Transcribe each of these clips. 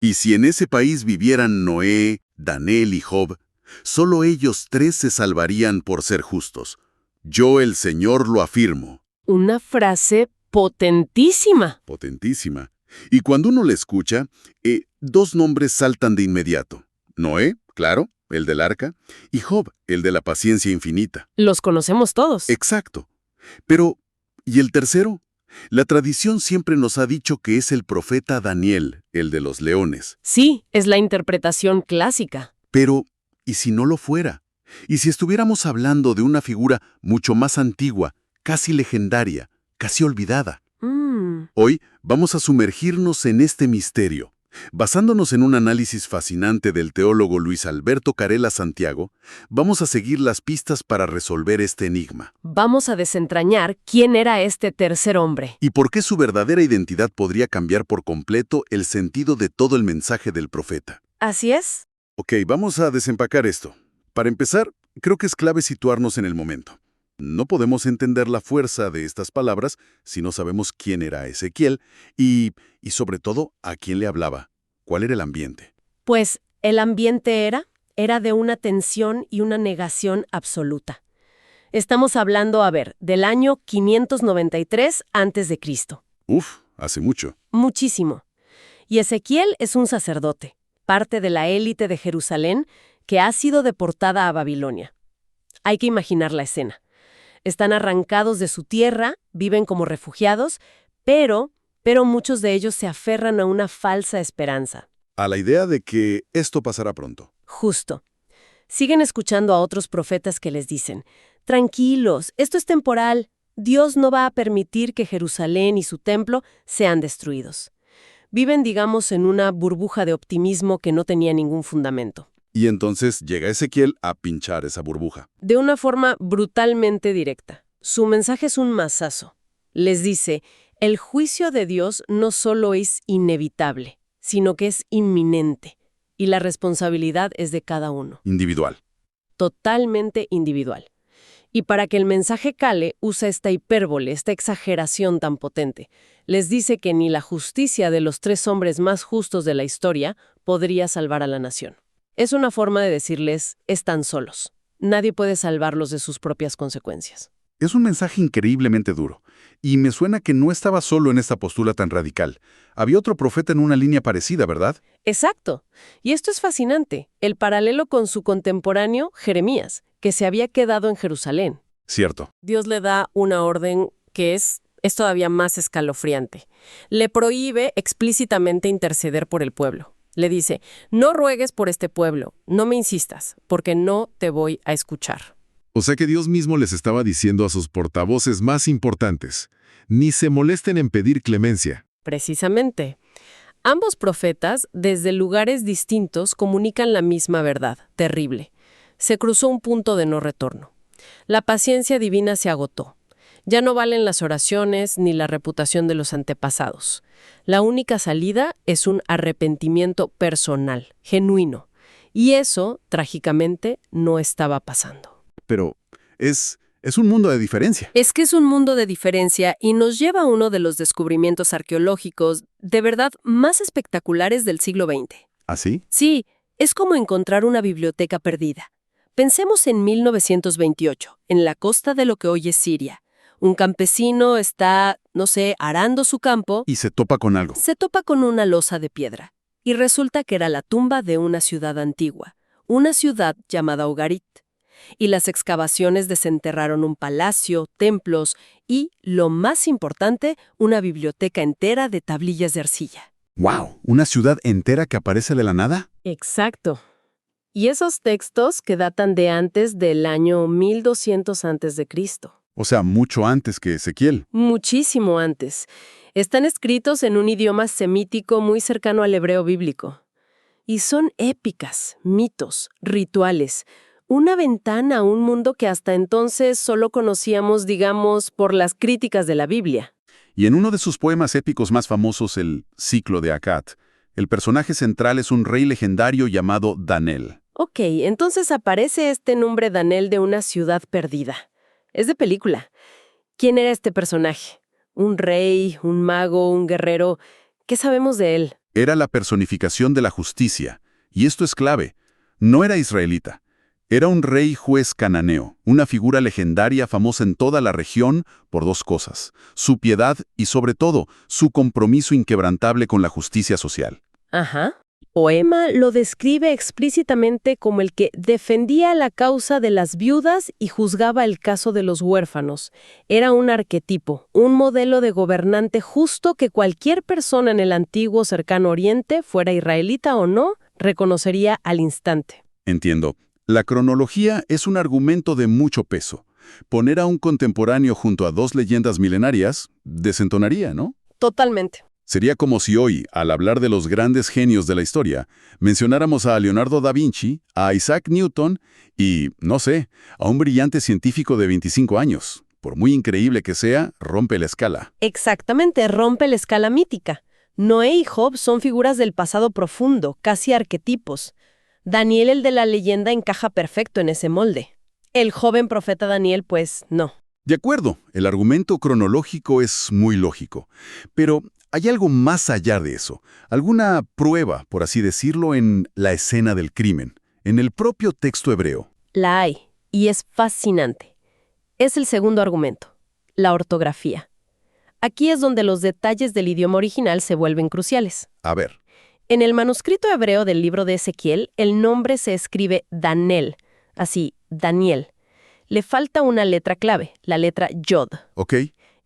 Y si en ese país vivieran Noé, Daniel y Job, solo ellos tres se salvarían por ser justos. Yo, el Señor, lo afirmo. Una frase potentísima. Potentísima. Y cuando uno la escucha, dos nombres saltan de inmediato. Noé, claro, el del arca, y Job, el de la paciencia infinita. Los conocemos todos. Exacto. Pero, ¿y el tercero? La tradición siempre nos ha dicho que es el profeta Daniel, el de los leones. Sí, es la interpretación clásica. Pero, ¿y si no lo fuera? ¿Y si estuviéramos hablando de una figura mucho más antigua, casi legendaria, casi olvidada? Hoy vamos a sumergirnos en este misterio. Basándonos en un análisis fascinante del teólogo Luis Alberto Carela Santiago, vamos a seguir las pistas para resolver este enigma. Vamos a desentrañar quién era este tercer hombre. Y por qué su verdadera identidad podría cambiar por completo el sentido de todo el mensaje del profeta. ¿Así es? Ok, vamos a desempacar esto. Para empezar, creo que es clave situarnos en el momento. No podemos entender la fuerza de estas palabras si no sabemos quién era Ezequiel y sobre todo, a quién le hablaba. ¿Cuál era el ambiente? Pues el ambiente era de una tensión y una negación absoluta. Estamos hablando, del año 593 a.C. Uf, hace mucho. Muchísimo. Y Ezequiel es un sacerdote, parte de la élite de Jerusalén que ha sido deportada a Babilonia. Hay que imaginar la escena. Están arrancados de su tierra, viven como refugiados, pero muchos de ellos se aferran a una falsa esperanza. A la idea de que esto pasará pronto. Justo. Siguen escuchando a otros profetas que les dicen, tranquilos, esto es temporal, Dios no va a permitir que Jerusalén y su templo sean destruidos. Viven, digamos, en una burbuja de optimismo que no tenía ningún fundamento. Y entonces llega Ezequiel a pinchar esa burbuja. De una forma brutalmente directa. Su mensaje es un mazazo. Les dice, el juicio de Dios no solo es inevitable, sino que es inminente. Y la responsabilidad es de cada uno. Individual. Totalmente individual. Y para que el mensaje cale, usa esta hipérbole, esta exageración tan potente. Les dice que ni la justicia de los tres hombres más justos de la historia podría salvar a la nación. Es una forma de decirles, están solos. Nadie puede salvarlos de sus propias consecuencias. Es un mensaje increíblemente duro. Y me suena que no estaba solo en esta postura tan radical. Había otro profeta en una línea parecida, ¿verdad? Exacto. Y esto es fascinante. El paralelo con su contemporáneo, Jeremías, que se había quedado en Jerusalén. Cierto. Dios le da una orden que es todavía más escalofriante. Le prohíbe explícitamente interceder por el pueblo. Le dice, no ruegues por este pueblo, no me insistas, porque no te voy a escuchar. O sea que Dios mismo les estaba diciendo a sus portavoces más importantes, ni se molesten en pedir clemencia. Precisamente. Ambos profetas, desde lugares distintos, comunican la misma verdad, terrible. Se cruzó un punto de no retorno. La paciencia divina se agotó. Ya no valen las oraciones ni la reputación de los antepasados. La única salida es un arrepentimiento personal, genuino. Y eso, trágicamente, no estaba pasando. Pero es un mundo de diferencia. Es que es un mundo de diferencia y nos lleva a uno de los descubrimientos arqueológicos de verdad más espectaculares del siglo XX. ¿Así? Sí, es como encontrar una biblioteca perdida. Pensemos en 1928, en la costa de lo que hoy es Siria. Un campesino está, arando su campo. Y se topa con algo. Se topa con una losa de piedra. Y resulta que era la tumba de una ciudad antigua. Una ciudad llamada Ugarit. Y las excavaciones desenterraron un palacio, templos y, lo más importante, una biblioteca entera de tablillas de arcilla. ¡Wow! ¿Una ciudad entera que aparece de la nada? Exacto. Y esos textos que datan de antes del año 1200 a.C. O sea, mucho antes que Ezequiel. Muchísimo antes. Están escritos en un idioma semítico muy cercano al hebreo bíblico. Y son épicas, mitos, rituales, una ventana a un mundo que hasta entonces solo conocíamos, digamos, por las críticas de la Biblia. Y en uno de sus poemas épicos más famosos, el Ciclo de Akkad, el personaje central es un rey legendario llamado Daniel. Ok, entonces aparece este nombre Daniel de una ciudad perdida. Es de película. ¿Quién era este personaje? ¿Un rey, un mago, un guerrero? ¿Qué sabemos de él? Era la personificación de la justicia, y esto es clave. No era israelita. Era un rey juez cananeo, una figura legendaria famosa en toda la región por dos cosas: su piedad y, sobre todo, su compromiso inquebrantable con la justicia social. Ajá. Poema lo describe explícitamente como el que defendía la causa de las viudas y juzgaba el caso de los huérfanos. Era un arquetipo, un modelo de gobernante justo que cualquier persona en el antiguo cercano Oriente, fuera israelita o no, reconocería al instante. Entiendo. La cronología es un argumento de mucho peso. Poner a un contemporáneo junto a dos leyendas milenarias desentonaría, ¿no? Totalmente. Sería como si hoy, al hablar de los grandes genios de la historia, mencionáramos a Leonardo da Vinci, a Isaac Newton y, no sé, a un brillante científico de 25 años. Por muy increíble que sea, rompe la escala. Exactamente, rompe la escala mítica. Noé y Job son figuras del pasado profundo, casi arquetipos. Daniel, el de la leyenda, encaja perfecto en ese molde. El joven profeta Daniel, pues, no. De acuerdo, el argumento cronológico es muy lógico, pero hay algo más allá de eso, alguna prueba, por así decirlo, en la escena del crimen, en el propio texto hebreo. La hay, y es fascinante. Es el segundo argumento, la ortografía. Aquí es donde los detalles del idioma original se vuelven cruciales. A ver. En el manuscrito hebreo del libro de Ezequiel, el nombre se escribe Danel, así, Daniel. Le falta una letra clave, la letra Yod. Ok.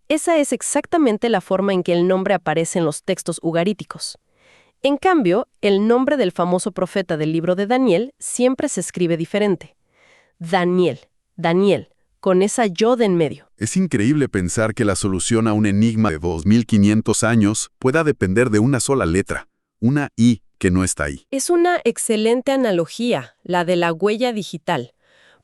Esa es exactamente la forma en que el nombre aparece en los textos ugaríticos. En cambio, el nombre del famoso profeta del libro de Daniel siempre se escribe diferente. Daniel, Daniel, con esa Yod en medio. Es increíble pensar que la solución a un enigma de 2500 años pueda depender de una sola letra, una I que no está ahí. Es una excelente analogía, la de la huella digital,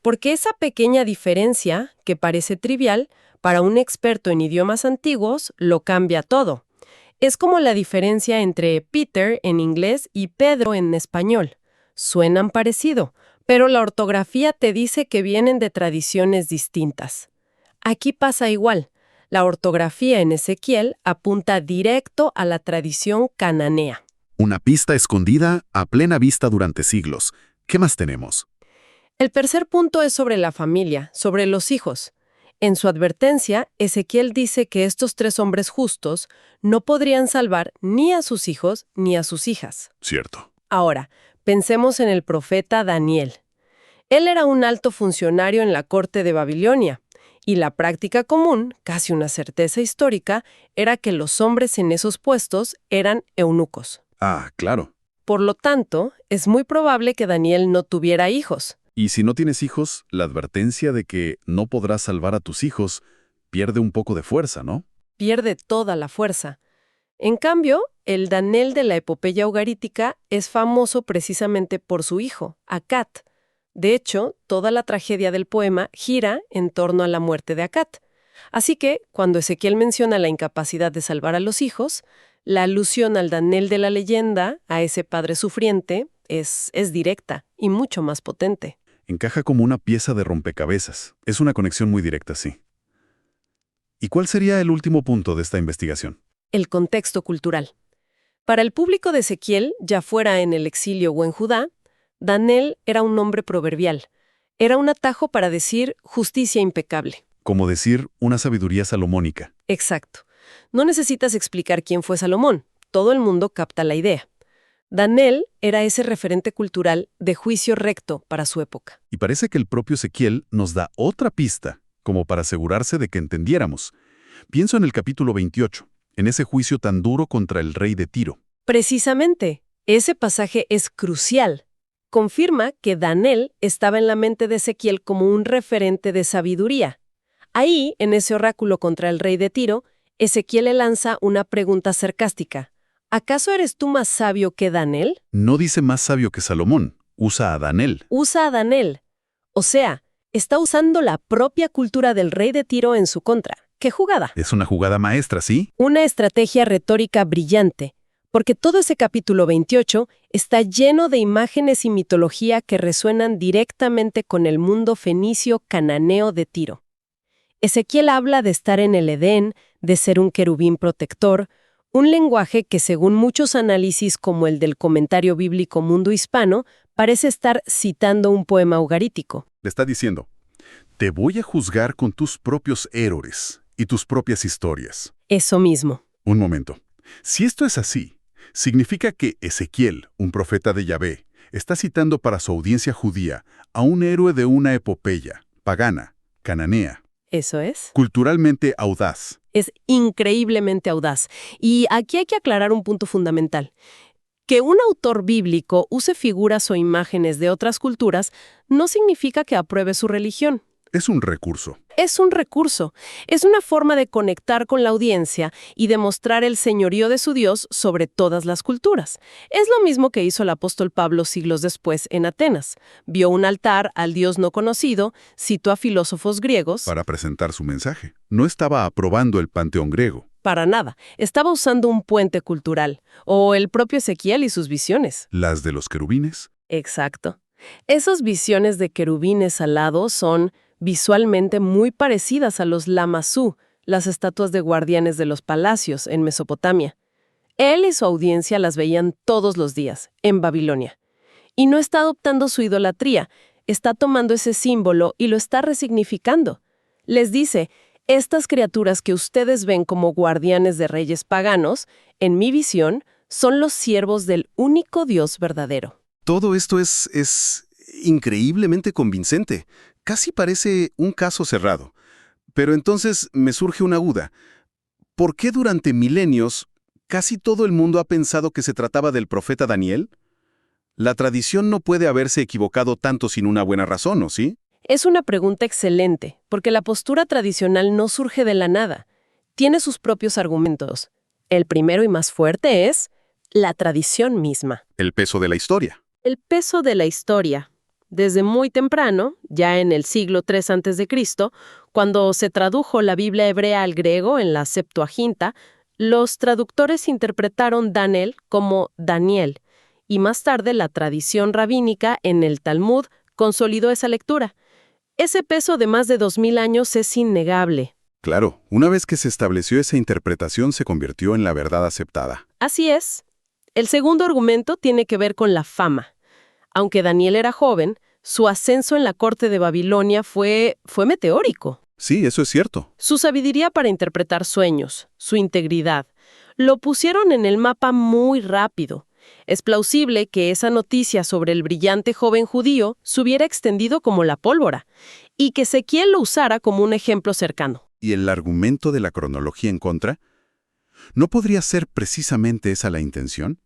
porque esa pequeña diferencia, que parece trivial, para un experto en idiomas antiguos lo cambia todo. Es como la diferencia entre Peter en inglés y Pedro en español. Suenan parecido, pero la ortografía te dice que vienen de tradiciones distintas. Aquí pasa igual. La ortografía en Ezequiel apunta directo a la tradición cananea. Una pista escondida a plena vista durante siglos. ¿Qué más tenemos? El tercer punto es sobre la familia, sobre los hijos. En su advertencia, Ezequiel dice que estos tres hombres justos no podrían salvar ni a sus hijos ni a sus hijas. Cierto. Ahora, pensemos en el profeta Daniel. Él era un alto funcionario en la corte de Babilonia, y la práctica común, casi una certeza histórica, era que los hombres en esos puestos eran eunucos. Ah, claro. Por lo tanto, es muy probable que Daniel no tuviera hijos. Y si no tienes hijos, la advertencia de que no podrás salvar a tus hijos pierde un poco de fuerza, ¿no? Pierde toda la fuerza. En cambio, el Daniel de la epopeya ugarítica es famoso precisamente por su hijo, Acat. De hecho, toda la tragedia del poema gira en torno a la muerte de Acat. Así que, cuando Ezequiel menciona la incapacidad de salvar a los hijos, la alusión al Daniel de la leyenda, a ese padre sufriente, es directa y mucho más potente. Encaja como una pieza de rompecabezas. Es una conexión muy directa, sí. ¿Y cuál sería el último punto de esta investigación? El contexto cultural. Para el público de Ezequiel, ya fuera en el exilio o en Judá, Daniel era un nombre proverbial. Era un atajo para decir justicia impecable. Como decir una sabiduría salomónica. Exacto. No necesitas explicar quién fue Salomón. Todo el mundo capta la idea. Daniel era ese referente cultural de juicio recto para su época. Y parece que el propio Ezequiel nos da otra pista, como para asegurarse de que entendiéramos. Pienso en el capítulo 28, en ese juicio tan duro contra el rey de Tiro. Precisamente, ese pasaje es crucial. Confirma que Daniel estaba en la mente de Ezequiel como un referente de sabiduría. Ahí, en ese oráculo contra el rey de Tiro, Ezequiel le lanza una pregunta sarcástica. ¿Acaso eres tú más sabio que Daniel? No dice más sabio que Salomón, usa a Daniel. Usa a Daniel. O sea, está usando la propia cultura del rey de Tiro en su contra. ¿Qué jugada? Es una jugada maestra, ¿sí? Una estrategia retórica brillante, porque todo ese capítulo 28 está lleno de imágenes y mitología que resuenan directamente con el mundo fenicio cananeo de Tiro. Ezequiel habla de estar en el Edén, de ser un querubín protector, Un lenguaje que, según muchos análisis como el del comentario bíblico Mundo Hispano, parece estar citando un poema ugarítico. Le está diciendo, te voy a juzgar con tus propios errores y tus propias historias. Eso mismo. Un momento. Si esto es así, significa que Ezequiel, un profeta de Yahvé, está citando para su audiencia judía a un héroe de una epopeya, pagana, cananea, Eso es. culturalmente audaz. Es increíblemente audaz. Y aquí hay que aclarar un punto fundamental. Que un autor bíblico use figuras o imágenes de otras culturas no significa que apruebe su religión. Es un recurso. Es un recurso. Es una forma de conectar con la audiencia y demostrar el señorío de su Dios sobre todas las culturas. Es lo mismo que hizo el apóstol Pablo siglos después en Atenas. Vio un altar al Dios no conocido, citó a filósofos griegos. Para presentar su mensaje. No estaba aprobando el panteón griego. Para nada. Estaba usando un puente cultural. O el propio Ezequiel y sus visiones. Las de los querubines. Exacto. Esas visiones de querubines alados son visualmente muy parecidas a los Lamassu, las estatuas de guardianes de los palacios en Mesopotamia. Él y su audiencia las veían todos los días, en Babilonia. Y no está adoptando su idolatría, está tomando ese símbolo y lo está resignificando. Les dice, estas criaturas que ustedes ven como guardianes de reyes paganos, en mi visión, son los siervos del único Dios verdadero. Todo esto es increíblemente convincente. Casi parece un caso cerrado. Pero entonces me surge una duda. ¿Por qué durante milenios casi todo el mundo ha pensado que se trataba del profeta Daniel? La tradición no puede haberse equivocado tanto sin una buena razón, ¿o sí? Es una pregunta excelente, porque la postura tradicional no surge de la nada. Tiene sus propios argumentos. El primero y más fuerte es la tradición misma. El peso de la historia. El peso de la historia. Desde muy temprano, ya en el siglo III a.C., cuando se tradujo la Biblia hebrea al griego en la Septuaginta, los traductores interpretaron Daniel como Daniel, y más tarde la tradición rabínica en el Talmud consolidó esa lectura. Ese peso de más de 2000 años es innegable. Claro, una vez que se estableció esa interpretación se convirtió en la verdad aceptada. Así es. El segundo argumento tiene que ver con la fama. Aunque Daniel era joven, su ascenso en la corte de Babilonia fue meteórico. Sí, eso es cierto. Su sabiduría para interpretar sueños, su integridad, lo pusieron en el mapa muy rápido. Es plausible que esa noticia sobre el brillante joven judío se hubiera extendido como la pólvora, y que Ezequiel lo usara como un ejemplo cercano. ¿Y el argumento de la cronología en contra? ¿No podría ser precisamente esa la intención?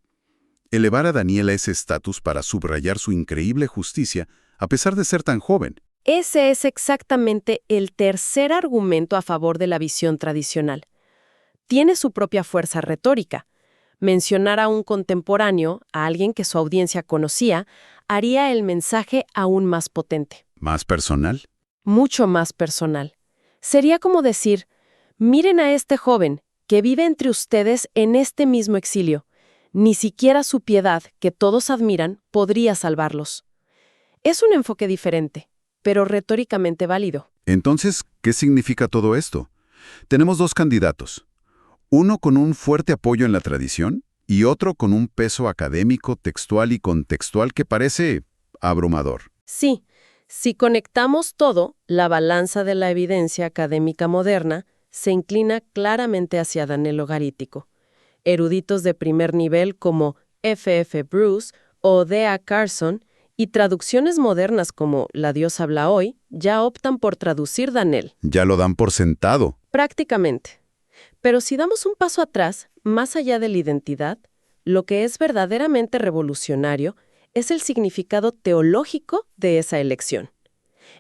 Elevar a Daniel a ese estatus para subrayar su increíble justicia, a pesar de ser tan joven. Ese es exactamente el tercer argumento a favor de la visión tradicional. Tiene su propia fuerza retórica. Mencionar a un contemporáneo, a alguien que su audiencia conocía, haría el mensaje aún más potente. ¿Más personal? Mucho más personal. Sería como decir, miren a este joven que vive entre ustedes en este mismo exilio. Ni siquiera su piedad, que todos admiran, podría salvarlos. Es un enfoque diferente, pero retóricamente válido. Entonces, ¿qué significa todo esto? Tenemos dos candidatos. Uno con un fuerte apoyo en la tradición y otro con un peso académico, textual y contextual que parece abrumador. Sí, si conectamos todo, la balanza de la evidencia académica moderna se inclina claramente hacia Daniel Ugarítico. Eruditos de primer nivel como F.F. Bruce o D.A. Carson y traducciones modernas como La Dios habla hoy ya optan por traducir Daniel. Ya lo dan por sentado. Prácticamente. Pero si damos un paso atrás, más allá de la identidad, lo que es verdaderamente revolucionario es el significado teológico de esa elección.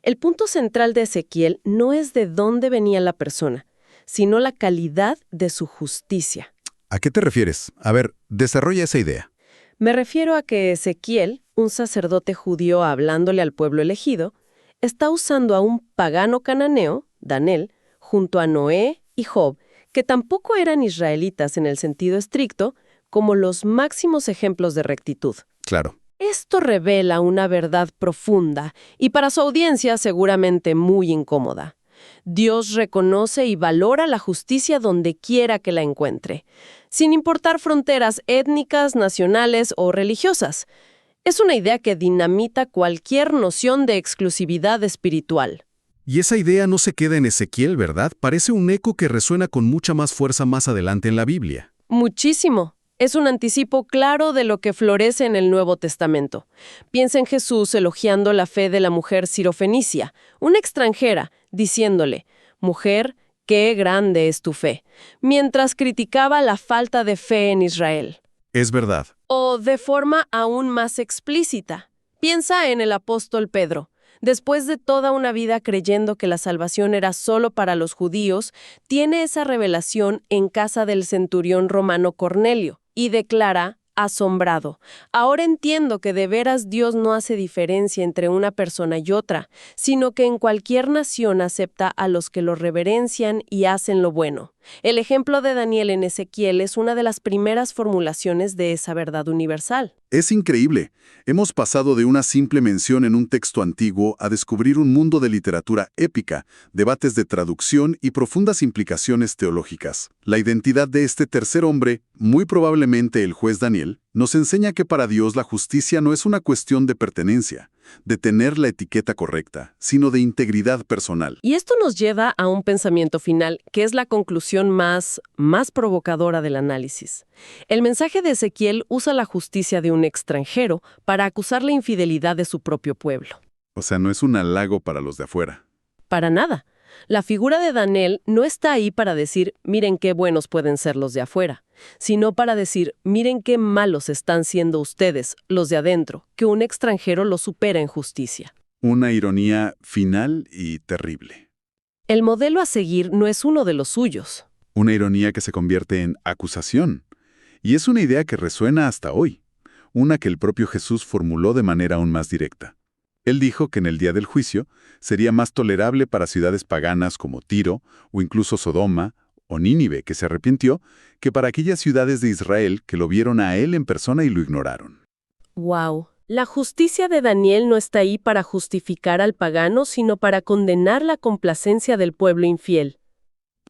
El punto central de Ezequiel no es de dónde venía la persona, sino la calidad de su justicia. ¿A qué te refieres? A ver, desarrolla esa idea. Me refiero a que Ezequiel, un sacerdote judío hablándole al pueblo elegido, está usando a un pagano cananeo, Daniel, junto a Noé y Job, que tampoco eran israelitas en el sentido estricto, como los máximos ejemplos de rectitud. Claro. Esto revela una verdad profunda y para su audiencia seguramente muy incómoda. Dios reconoce y valora la justicia donde quiera que la encuentre, sin importar fronteras étnicas, nacionales o religiosas. Es una idea que dinamita cualquier noción de exclusividad espiritual. Y esa idea no se queda en Ezequiel, ¿verdad? Parece un eco que resuena con mucha más fuerza más adelante en la Biblia. Muchísimo. Es un anticipo claro de lo que florece en el Nuevo Testamento. Piensa en Jesús elogiando la fe de la mujer sirofenicia, una extranjera, diciéndole, «Mujer, qué grande es tu fe», mientras criticaba la falta de fe en Israel. Es verdad. O de forma aún más explícita. Piensa en el apóstol Pedro. Después de toda una vida creyendo que la salvación era solo para los judíos, tiene esa revelación en casa del centurión romano Cornelio y declara, asombrado, «Ahora entiendo que de veras Dios no hace diferencia entre una persona y otra, sino que en cualquier nación acepta a los que lo reverencian y hacen lo bueno». El ejemplo de Daniel en Ezequiel es una de las primeras formulaciones de esa verdad universal. Es increíble. Hemos pasado de una simple mención en un texto antiguo a descubrir un mundo de literatura épica, debates de traducción y profundas implicaciones teológicas. La identidad de este tercer hombre, muy probablemente el juez Daniel, nos enseña que para Dios la justicia no es una cuestión de pertenencia, de tener la etiqueta correcta, sino de integridad personal. Y esto nos lleva a un pensamiento final, que es la conclusión más provocadora del análisis. El mensaje de Ezequiel usa la justicia de un extranjero para acusar la infidelidad de su propio pueblo. O sea, no es un halago para los de afuera. Para nada. La figura de Daniel no está ahí para decir, miren qué buenos pueden ser los de afuera, sino para decir, miren qué malos están siendo ustedes, los de adentro, que un extranjero los supera en justicia. Una ironía final y terrible. El modelo a seguir no es uno de los suyos. Una ironía que se convierte en acusación. Y es una idea que resuena hasta hoy, una que el propio Jesús formuló de manera aún más directa. Él dijo que en el día del juicio sería más tolerable para ciudades paganas como Tiro o incluso Sodoma o Nínive, que se arrepintió, que para aquellas ciudades de Israel que lo vieron a él en persona y lo ignoraron. ¡Wow! La justicia de Daniel no está ahí para justificar al pagano, sino para condenar la complacencia del pueblo infiel.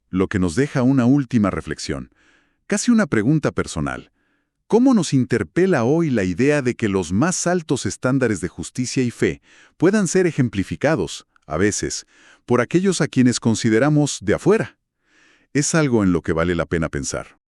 Lo que nos deja una última reflexión, casi una pregunta personal. ¿Cómo nos interpela hoy la idea de que los más altos estándares de justicia y fe puedan ser ejemplificados, a veces, por aquellos a quienes consideramos de afuera? Es algo en lo que vale la pena pensar.